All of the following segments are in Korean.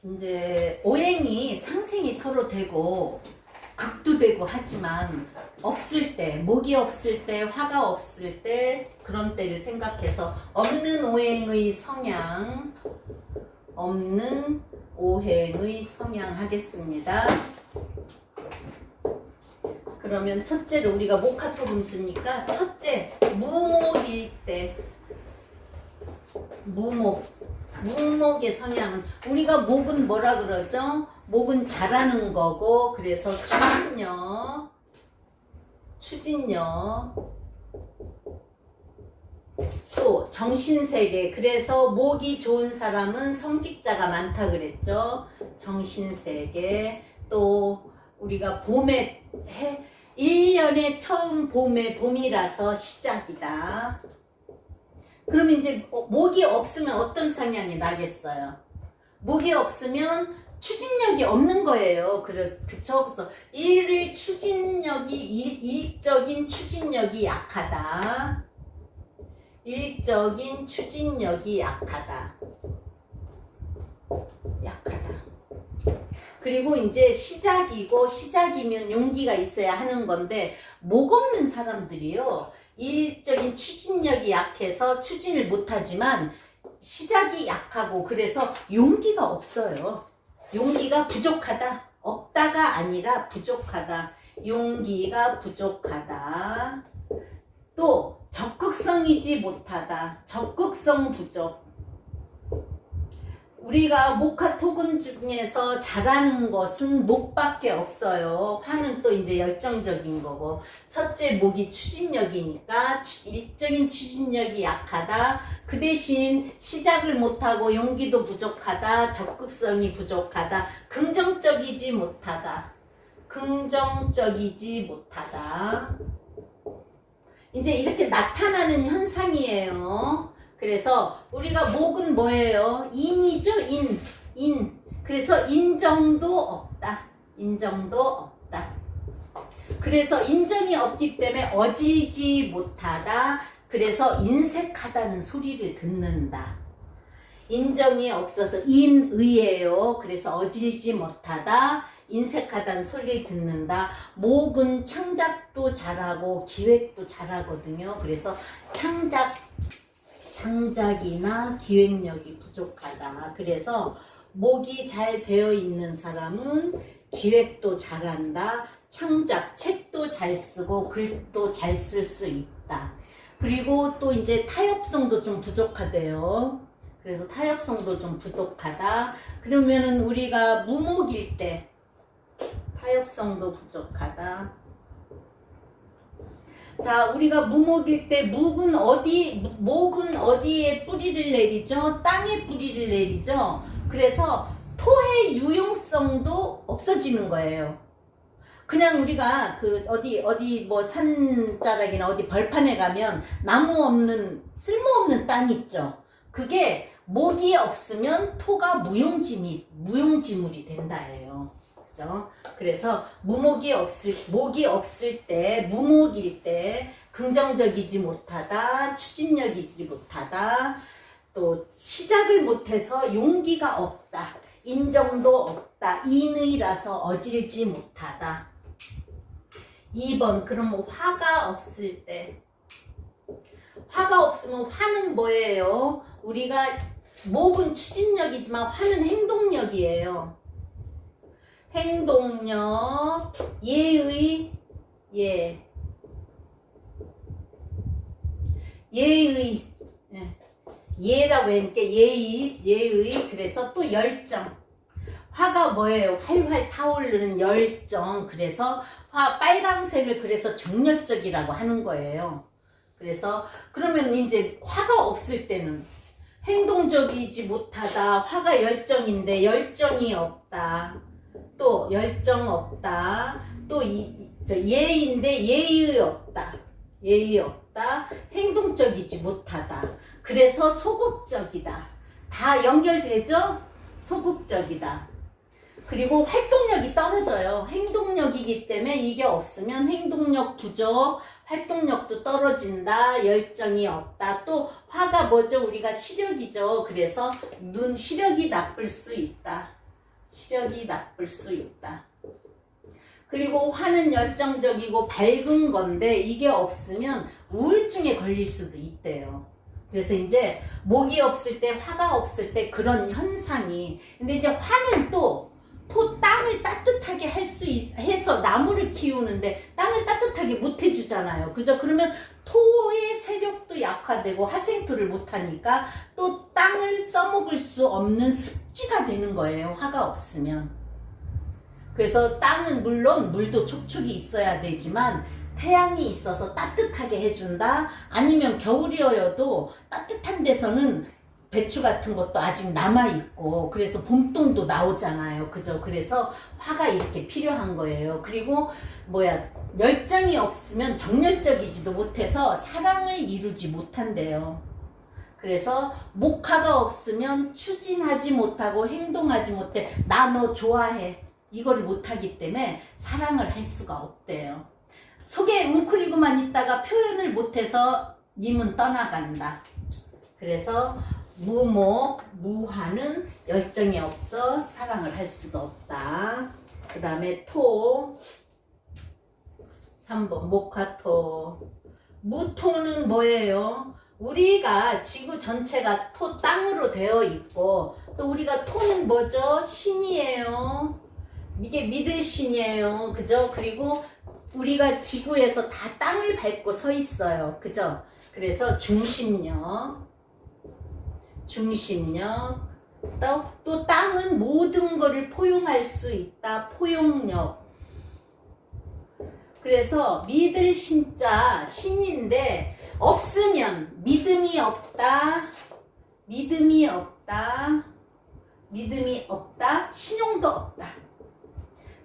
이제 오행이 상생이 서로 되고 극도 되고 하지만 없을 때, 목이 없을 때, 화가 없을 때 그런 때를 생각해서 없는 오행의 성향, 없는 오행의 성향 하겠습니다. 그러면 첫째로 우리가 목화토금 쓰니까 첫째 무목일 때, 무목의 성향은 우리가 목은 뭐라 그러죠? 목은 잘하는 거고, 그래서 추진력 또 정신세계, 그래서 목이 좋은 사람은 성직자가 많다 그랬죠. 정신세계. 또 우리가 봄에 1년에 처음 봄이라서 시작이다. 그럼 이제 목이 없으면 어떤 성향이 나겠어요? 목이 없으면 추진력이 없는 거예요. 그쵸? 그래서 일적인 추진력이 약하다. 일적인 추진력이 약하다. 그리고 이제 시작이면 용기가 있어야 하는 건데, 목 없는 사람들이요, 일적인 추진력이 약해서 추진을 못하지만 시작이 약하고, 그래서 용기가 없어요. 용기가 부족하다. 없다가 아니라 부족하다. 용기가 부족하다. 또 적극성이지 못하다. 적극성 부족. 우리가 목화토금 중에서 잘하는 것은 목밖에 없어요. 화는 또 이제 열정적인 거고, 첫째 목이 추진력이니까 일적인 추진력이 약하다. 그 대신 시작을 못하고 용기도 부족하다. 적극성이 부족하다. 긍정적이지 못하다. 긍정적이지 못하다. 이제 이렇게 나타나는 현상이에요. 그래서 우리가 목은 뭐예요? 인이죠? 인. 그래서 인정도 없다. 인정도 없다. 그래서 인정이 없기 때문에 어질지 못하다. 그래서 인색하다는 소리를 듣는다. 인정이 없어서 인의예요. 그래서 어질지 못하다. 인색하다는 소리를 듣는다. 목은 창작도 잘하고 기획도 잘하거든요. 그래서 창작이나 기획력이 부족하다. 그래서 목이 잘 되어 있는 사람은 기획도 잘한다. 책도 잘 쓰고 글도 잘 쓸 수 있다. 그리고 또 이제 타협성도 좀 부족하대요. 그래서 타협성도 좀 부족하다. 그러면은 우리가 무목일 때 타협성도 부족하다. 자, 우리가 무목일 때 목은 어디에 뿌리를 내리죠? 땅에 뿌리를 내리죠? 그래서 토의 유용성도 없어지는 거예요. 그냥 우리가 어디 뭐 산자락이나 어디 벌판에 가면 나무 없는, 쓸모없는 땅 있죠? 그게 목이 없으면 토가 무용지물이 된다예요. 그래서 목이 없을 때, 무목일 때 긍정적이지 못하다, 추진력이지 못하다, 또 시작을 못해서 용기가 없다, 인정도 없다, 인의라서 어질지 못하다. 2번, 그럼 화가 없을 때, 화가 없으면 화는 뭐예요? 우리가 목은 추진력이지만 화는 행동력이에요. 행동력, 예의, 예라고 하니까 예의, 그래서 또 열정. 화가 뭐예요? 활활 타오르는 열정. 그래서 빨강색을 그래서 정열적이라고 하는 거예요. 그래서 그러면 이제 화가 없을 때는 행동적이지 못하다. 화가 열정인데 열정이 없다. 또 열정 없다. 또 예인데 예의 없다. 행동적이지 못하다. 그래서 소극적이다. 다 연결되죠? 소극적이다. 그리고 활동력이 떨어져요. 행동력이기 때문에 이게 없으면 행동력 부족, 활동력도 떨어진다, 열정이 없다. 또 화가 뭐죠? 우리가 시력이죠. 그래서 시력이 나쁠 수 있다. 시력이 나쁠 수 있다. 그리고 화는 열정적이고 밝은 건데 이게 없으면 우울증에 걸릴 수도 있대요. 그래서 이제 목이 없을 때, 화가 없을 때 그런 현상이. 근데 이제 화는 또 땅을 따뜻하게 할 수 해서 나무를 키우는데 땅을 따뜻하게 못 해주잖아요. 그죠? 그러면 토의 세력도 약화되고 화생토를 못하니까 또 땅을 써먹을 수 없는 습지가 되는 거예요. 화가 없으면. 그래서 땅은 물론 물도 촉촉이 있어야 되지만 태양이 있어서 따뜻하게 해준다. 아니면 겨울이어도 따뜻한 데서는 배추 같은 것도 아직 남아있고 그래서 봄동도 나오잖아요. 그죠? 그래서 화가 이렇게 필요한 거예요. 그리고 열정이 없으면 정열적이지도 못해서 사랑을 이루지 못한대요. 그래서 목화가 없으면 추진하지 못하고 행동하지 못해. 나 너 좋아해. 이거를 못하기 때문에 사랑을 할 수가 없대요. 속에 웅크리고만 있다가 표현을 못해서 님은 떠나간다. 그래서 무목, 무화는 열정이 없어 사랑을 할 수도 없다. 그 다음에 토, 3번 목화토. 무토는 뭐예요? 우리가 지구 전체가 땅으로 되어 있고 또 우리가 토는 뭐죠? 신이에요. 이게 믿을 신이에요. 그죠? 그리고 우리가 지구에서 다 땅을 밟고 서 있어요. 그죠? 그래서 중심력. 또 땅은 모든 것을 포용할 수 있다. 포용력. 그래서 믿을 신자, 신인데 없으면 믿음이 없다. 믿음이 없다. 믿음이 없다. 신용도 없다.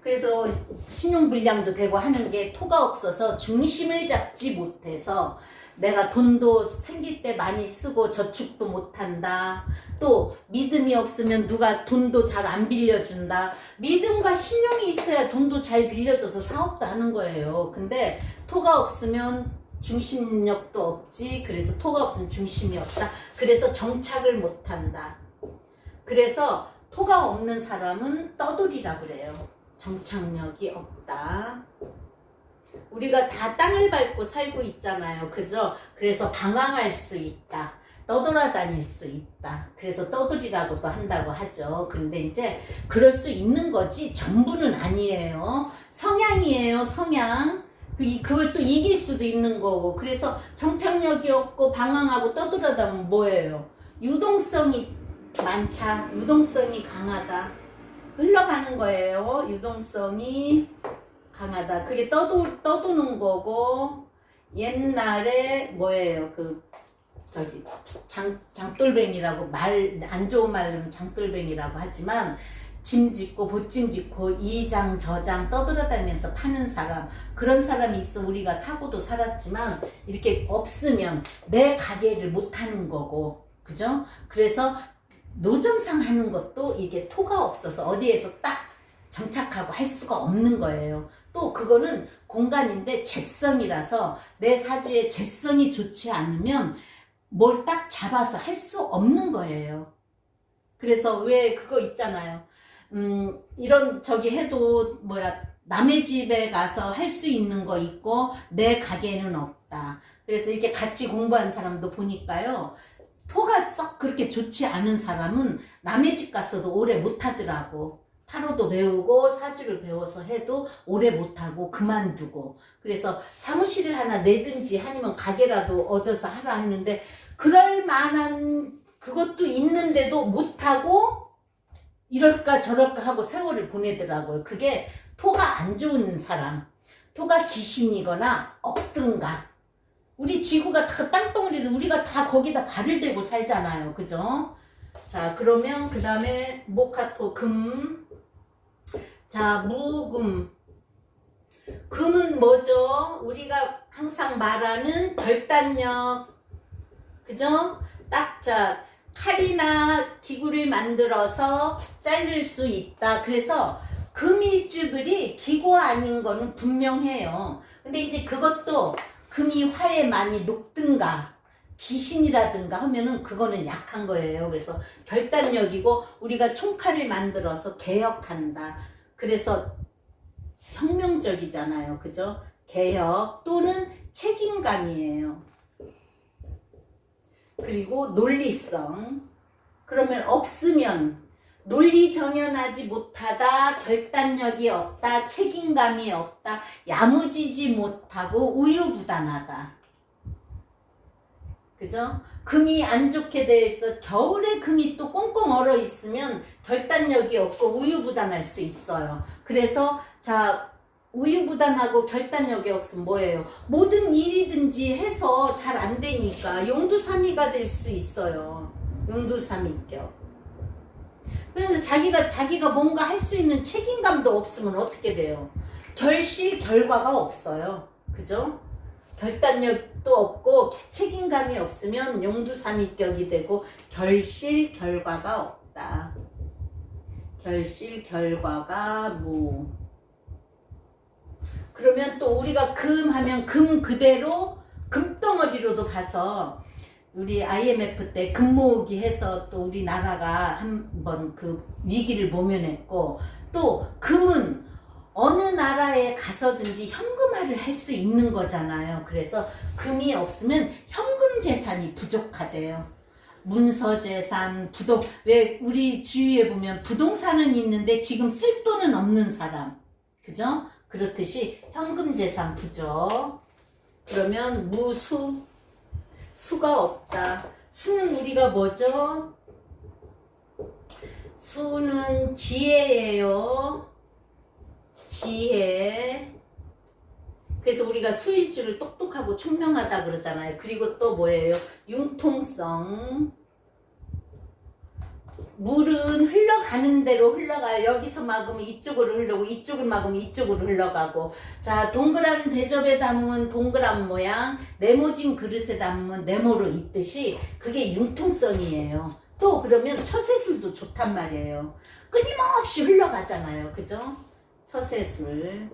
그래서 신용불량도 되고 하는 게 토가 없어서 중심을 잡지 못해서 내가 돈도 생길 때 많이 쓰고 저축도 못한다. 또 믿음이 없으면 누가 돈도 잘 안 빌려준다. 믿음과 신용이 있어야 돈도 잘 빌려줘서 사업도 하는 거예요. 근데 토가 없으면 중심력도 없지. 그래서 토가 없으면 중심이 없다. 그래서 정착을 못한다. 그래서 토가 없는 사람은 떠돌이라 그래요. 정착력이 없다. 우리가 다 땅을 밟고 살고 있잖아요. 그죠? 그래서 방황할 수 있다. 떠돌아다닐 수 있다. 그래서 떠돌이라고도 한다고 하죠. 그런데 이제 그럴 수 있는 거지 전부는 아니에요. 성향이에요. 성향. 그걸 또 이길 수도 있는 거고. 그래서 정착력이 없고 방황하고 떠돌아다니면 뭐예요? 유동성이 많다. 유동성이 강하다. 흘러가는 거예요. 유동성이 강하다. 그게 떠도는 거고. 옛날에 뭐예요? 장돌뱅이라고 안 좋은 말로 장돌뱅이라고 하지만 짐 짓고 보찜 짓고 이장 저장 떠돌아다니면서 파는 사람, 그런 사람이 있어 우리가 사고도 살았지만 이렇게 없으면 내 가게를 못 하는 거고. 그죠? 그래서 노점상 하는 것도 이게 토가 없어서 어디에서 딱 정착하고 할 수가 없는 거예요. 또 그거는 공간인데 재성이라서 내 사주에 재성이 좋지 않으면 뭘 딱 잡아서 할 수 없는 거예요. 그래서 왜 그거 있잖아요. 이런 해도 남의 집에 가서 할 수 있는 거 있고 내 가게는 없다. 그래서 이렇게 같이 공부한 사람도 보니까요. 토가 썩 그렇게 좋지 않은 사람은 남의 집 가서도 오래 못 하더라고. 타로도 배우고 사주를 배워서 해도 오래 못하고 그만두고. 그래서 사무실을 하나 내든지 아니면 가게라도 얻어서 하라 했는데 그럴 만한 그것도 있는데도 못하고 이럴까 저럴까 하고 세월을 보내더라고요. 그게 토가 안 좋은 사람, 토가 귀신이거나 억든가. 우리 지구가 다 땅덩어리도 우리가 다 거기다 발을 대고 살잖아요. 그죠? 자, 그러면 그 다음에 목화토 금. 자, 무금. 금은 뭐죠? 우리가 항상 말하는 결단력. 그죠? 칼이나 기구를 만들어서 자를 수 있다. 그래서 금일주들이 기고 아닌 거는 분명해요. 근데 이제 그것도 금이 화에 많이 녹든가 귀신이라든가 하면은 그거는 약한 거예요. 그래서 결단력이고 우리가 총칼을 만들어서 개혁한다. 그래서 혁명적이잖아요. 그죠? 개혁 또는 책임감이에요. 그리고 논리성. 그러면 없으면 논리 정연하지 못하다, 결단력이 없다, 책임감이 없다, 야무지지 못하고 우유부단하다. 그죠? 금이 안 좋게 돼 있어. 겨울에 금이 또 꽁꽁 얼어 있으면 결단력이 없고 우유부단할 수 있어요. 그래서 자, 우유부단하고 결단력이 없으면 뭐예요? 모든 일이든지 해서 잘 안 되니까 용두사미가 될 수 있어요. 용두사미격. 그래서 자기가 뭔가 할 수 있는 책임감도 없으면 어떻게 돼요? 결실 결과가 없어요. 그죠? 결단력도 없고 책임감이 없으면 용두사미격이 되고 결실 결과가 없다. 결실 결과가 무. 그러면 또 우리가 금 하면 금 그대로 금덩어리로도 봐서 우리 IMF 때 금 모으기 해서 또 우리나라가 한번 그 위기를 모면했고 또 금은 어느 나라에 가서든지 현금화를 할 수 있는 거잖아요. 그래서 금이 없으면 현금 재산이 부족하대요. 문서 재산, 왜 우리 주위에 보면 부동산은 있는데 지금 쓸 돈은 없는 사람. 그죠? 그렇듯이 현금 재산 부족. 그러면 무수. 수가 없다. 수는 우리가 뭐죠? 수는 지혜예요. 지혜. 그래서 우리가 수일주를 똑똑하고 총명하다 그러잖아요. 그리고 또 뭐예요? 융통성. 물은 흘러가는 대로 흘러가요. 여기서 막으면 이쪽으로 흘러고 이쪽을 막으면 이쪽으로 흘러가고. 자, 동그란 대접에 담으면 동그란 모양, 네모진 그릇에 담으면 네모로 있듯이 그게 융통성이에요. 또 그러면 처세술도 좋단 말이에요. 끊임없이 흘러가잖아요. 그죠? 처세술.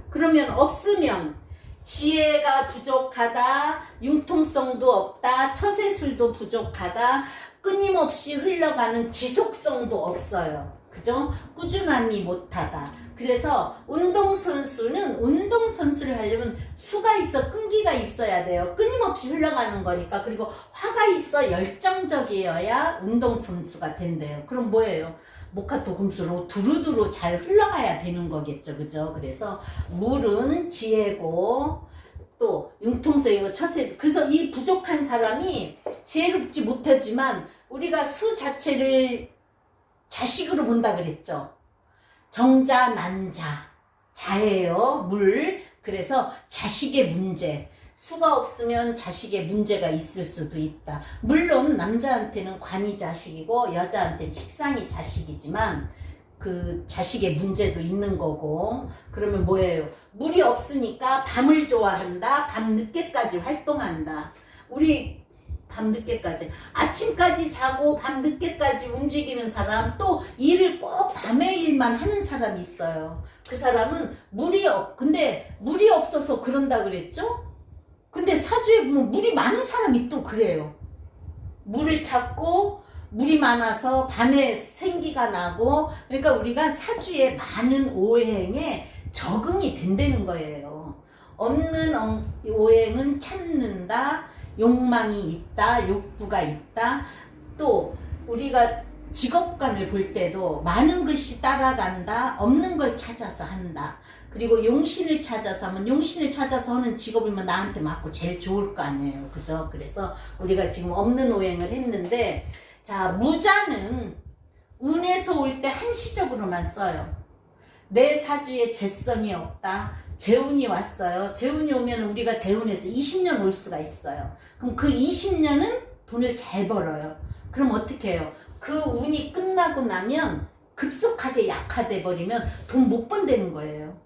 그러면 없으면 지혜가 부족하다, 융통성도 없다, 처세술도 부족하다, 끊임없이 흘러가는 지속성도 없어요. 그죠? 꾸준함이 못하다. 그래서 운동선수는 운동선수를 하려면 수가 있어, 끈기가 있어야 돼요. 끊임없이 흘러가는 거니까. 그리고 화가 있어 열정적이어야 운동선수가 된대요. 그럼 뭐예요? 목화토금수로 두루두루 잘 흘러가야 되는 거겠죠. 그죠? 그래서 물은 지혜고 또 융통성이고 처세. 그래서 이 부족한 사람이 지혜롭지 못하지만 우리가 수 자체를 자식으로 본다 그랬죠. 정자 난자. 자예요. 물. 그래서 자식의 문제. 수가 없으면 자식의 문제가 있을 수도 있다. 물론 남자한테는 관이 자식이고 여자한테는 식상이 자식이지만 그 자식의 문제도 있는 거고. 그러면 뭐예요? 물이 없으니까 밤을 좋아한다. 밤 늦게까지 활동한다. 우리 밤 늦게까지 아침까지 자고 밤 늦게까지 움직이는 사람, 또 일을 꼭 밤에 일만 하는 사람이 있어요. 그 사람은 근데 물이 없어서 그런다 그랬죠? 근데 사주에 보면 물이 많은 사람이 또 그래요. 물을 찾고 물이 많아서 밤에 생기가 나고. 그러니까 우리가 사주에 많은 오행에 적응이 된다는 거예요. 없는 오행은 찾는다. 욕망이 있다. 욕구가 있다. 또 우리가 직업관을 볼 때도 많은 글씨 따라간다. 없는 걸 찾아서 한다. 그리고 용신을 찾아서 하면 용신을 찾아서 하는 직업이면 나한테 맞고 제일 좋을 거 아니에요. 그죠? 그래서 우리가 지금 없는 오행을 했는데, 자, 무자는 운에서 올 때 한시적으로만 써요. 내 사주에 재성이 없다. 재운이 왔어요. 재운이 오면 우리가 대운에서 20년 올 수가 있어요. 그럼 그 20년은 돈을 잘 벌어요. 그럼 어떻게 해요? 그 운이 끝나고 나면 급속하게 약화돼 버리면 돈 못 번다는 거예요.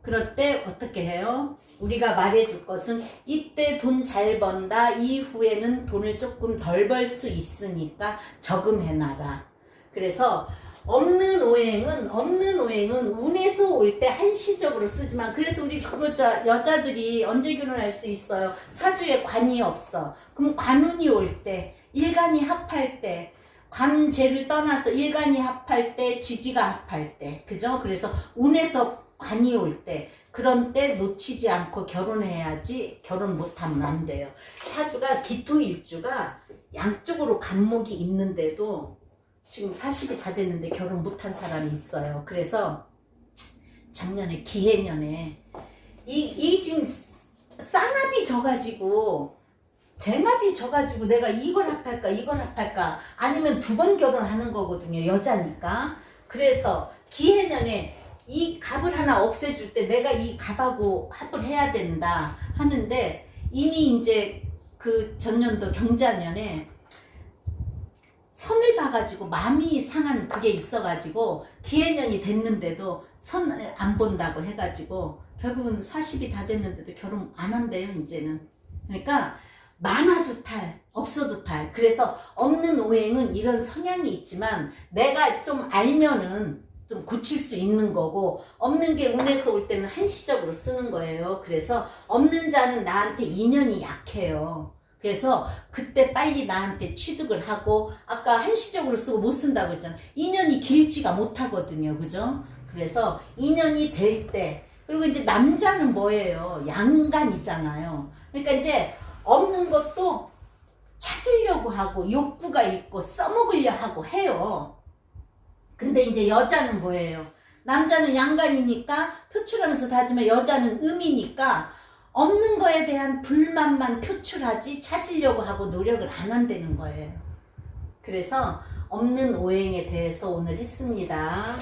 그럴 때 어떻게 해요? 우리가 말해줄 것은 이때 돈 잘 번다. 이후에는 돈을 조금 덜 벌 수 있으니까 저금해놔라. 그래서 없는 오행은 운에서 올 때 한시적으로 쓰지만, 그래서 우리 여자들이 언제 결혼할 수 있어요? 사주에 관이 없어. 그럼 관운이 올 때, 일간이 합할 때, 관재를 떠나서 일간이 합할 때, 지지가 합할 때, 그죠? 그래서 운에서 관이 올 때, 그런 때 놓치지 않고 결혼해야지. 결혼 못하면 안 돼요. 사주가 기토일주가 양쪽으로 간목이 있는데도 지금 40이 다 됐는데 결혼 못한 사람이 있어요. 그래서 작년에 기해년에 이 지금 쌍압이 져가지고 쟁압이 져가지고 내가 이걸 합할까 이걸 합할까, 아니면 두 번 결혼하는 거거든요. 여자니까. 그래서 기해년에 이 갑을 하나 없애줄 때 내가 이 갑하고 합을 해야 된다 하는데, 이미 이제 그 전년도 경자년에 선을 봐가지고 마음이 상한 그게 있어가지고 기해년이 됐는데도 선을 안 본다고 해가지고 결국은 40이 다 됐는데도 결혼 안 한대요 이제는. 그러니까 많아도 탈, 없어도 탈. 그래서 없는 오행은 이런 성향이 있지만 내가 좀 알면은 좀 고칠 수 있는 거고, 없는 게 운에서 올 때는 한시적으로 쓰는 거예요. 그래서 없는 자는 나한테 인연이 약해요. 그래서 그때 빨리 나한테 취득을 하고, 아까 한시적으로 쓰고 못 쓴다고 했잖아요. 인연이 길지가 못하거든요. 그죠? 그래서 인연이 될 때, 그리고 이제 남자는 뭐예요? 양간이잖아요. 그러니까 이제 없는 것도 찾으려고 하고 욕구가 있고 써먹으려 하고 해요. 근데 이제 여자는 뭐예요? 남자는 양간이니까 표출하면서 다지만 여자는 음이니까 없는 거에 대한 불만만 표출하지 찾으려고 하고 노력을 안 한다는 거예요. 그래서 없는 오행에 대해서 오늘 했습니다.